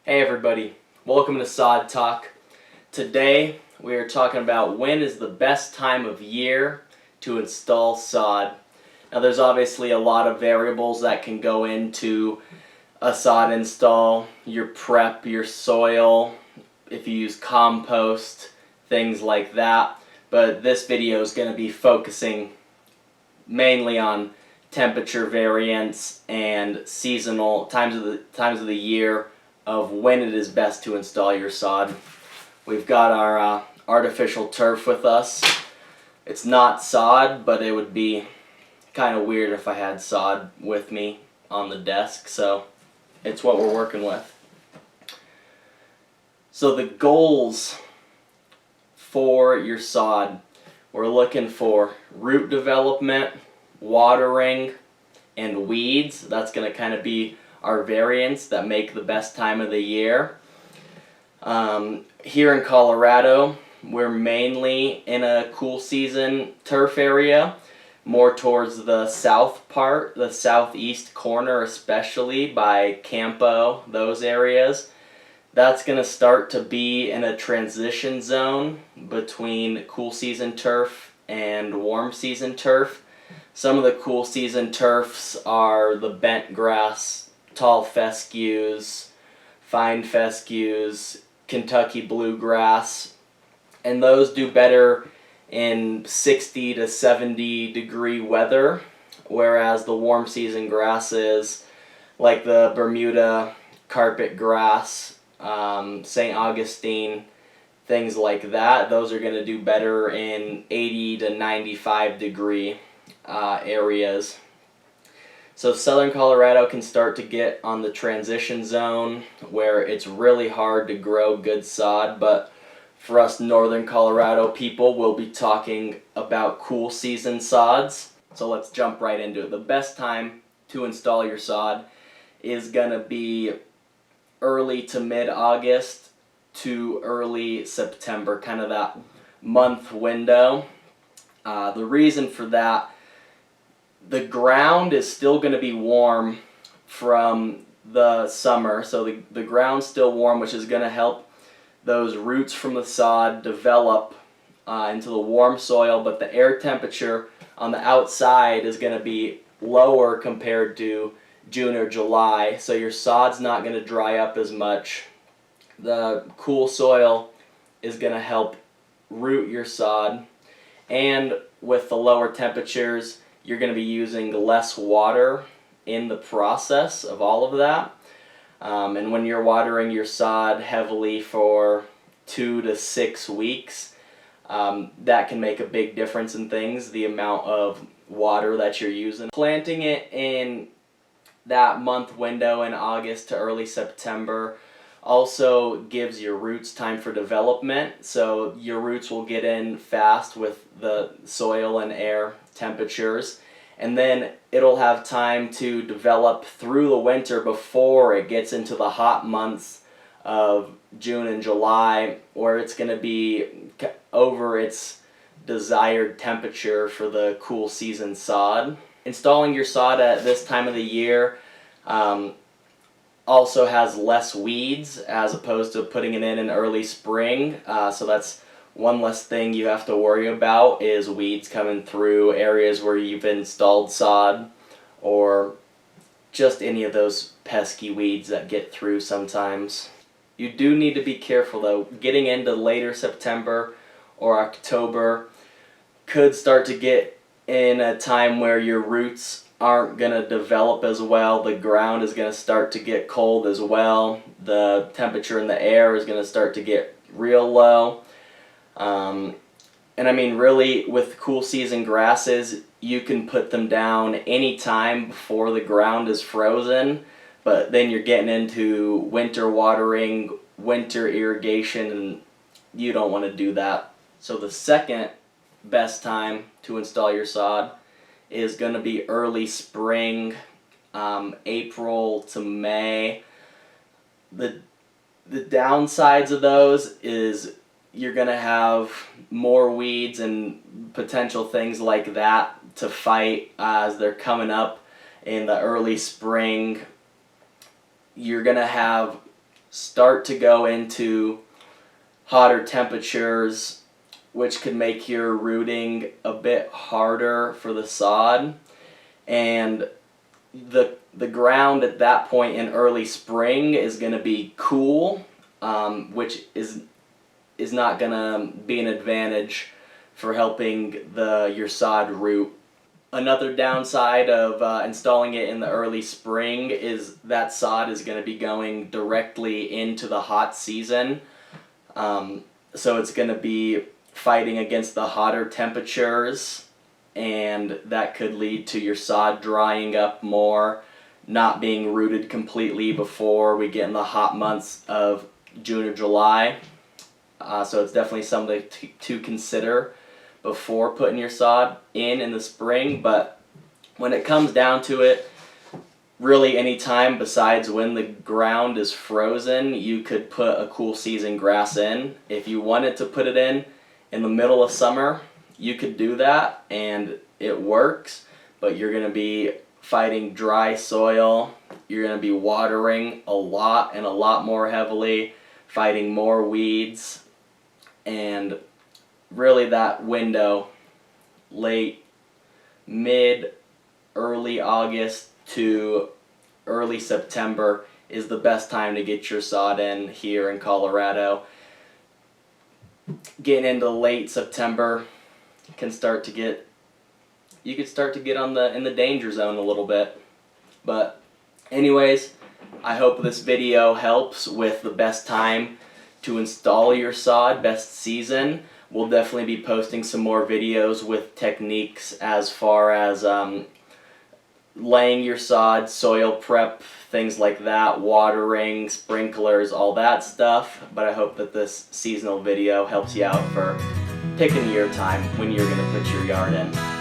Hey everybody, welcome to Sod Talk. Today we are talking about when is the best time of year to install sod. Now there's obviously a lot of variables that can go into a sod install, your prep, your soil, if you use compost, things like that. But this video is going to be focusing mainly on temperature variance and seasonal times of the year of when it is best to install your sod. We've got our artificial turf with us. It's not sod, but it would be kind of weird if I had sod with me on the desk, so it's what we're working with. So the goals for your sod, we're looking for root development, watering, and weeds. That's going to kind of be our variants that make the best time of the year. Here in Colorado, we're mainly in a cool season turf area, more towards the south part, the southeast corner especially by Campo, those areas. That's going to start to be in a transition zone between cool season turf and warm season turf. Some of the cool season turfs are the bent grass, tall fescues, fine fescues, Kentucky bluegrass, and those do better in 60 to 70 degree weather, whereas the warm season grasses like the Bermuda carpet grass, St. Augustine, things like that, those are going to do better in 80 to 95 degree areas. So southern Colorado can start to get on the transition zone where it's really hard to grow good sod, but for us northern Colorado people, we'll be talking about cool season sods. So let's jump right into it. The best time to install your sod is going to be early to mid-August to early September, kind of that month window. The reason for that, the ground is still going to be warm from the summer, so the ground's still warm, which is going to help those roots from the sod develop into the warm soil, but the air temperature on the outside is going to be lower compared to June or July, so your sod's not going to dry up as much. The cool soil is going to help root your sod, and with the lower temperatures, you're going to be using less water in the process of all of that. And when you're watering your sod heavily for 2 to 6 weeks, that can make a big difference in things, the amount of water that you're using. Planting it in that month window in August to early September also gives your roots time for development, so your roots will get in fast with the soil and air temperatures, and then it'll have time to develop through the winter before it gets into the hot months of June and July, where it's going to be over its desired temperature for the cool season sod. Installing your sod at this time of the year also has less weeds as opposed to putting it in early spring, so that's one less thing you have to worry about, is weeds coming through areas where you've installed sod, or just any of those pesky weeds that get through sometimes. You do need to be careful though. Getting into later September or October could start to get in a time where your roots aren't going to develop as well. The ground is going to start to get cold as well. The temperature in the air is going to start to get real low. And I mean, really, with cool season grasses, you can put them down any time before the ground is frozen, but then you're getting into winter watering, winter irrigation, and you don't want to do that. So the second best time to install your sod is going to be early spring, April to May. The downsides of those is you're going to have more weeds and potential things like that to fight as they're coming up in the early spring. You're going to have start to go into hotter temperatures, which could make your rooting a bit harder for the sod. And the ground at that point in early spring is going to be cool, which is not going to be an advantage for helping your sod root. Another downside of installing it in the early spring is that sod is going to be going directly into the hot season. So it's going to be fighting against the hotter temperatures, and that could lead to your sod drying up more, not being rooted completely before we get in the hot months of June or July. So it's definitely something to consider before putting your sod in the spring. But when it comes down to it, really any time besides when the ground is frozen, you could put a cool season grass in. If you wanted to put it in the middle of summer, you could do that and it works, but you're going to be fighting dry soil, you're going to be watering a lot and a lot more heavily, fighting more weeds, and really that window, early August to early September, is the best time to get your sod in here in Colorado. Getting into late September you could start to get in the danger zone a little bit. But anyways, I hope this video helps with the best time to install your sod, best season. We'll definitely be posting some more videos with techniques as far as laying your sod, soil prep, things like that, watering, sprinklers, all that stuff. But I hope that this seasonal video helps you out for picking your time when you're going to put your yard in.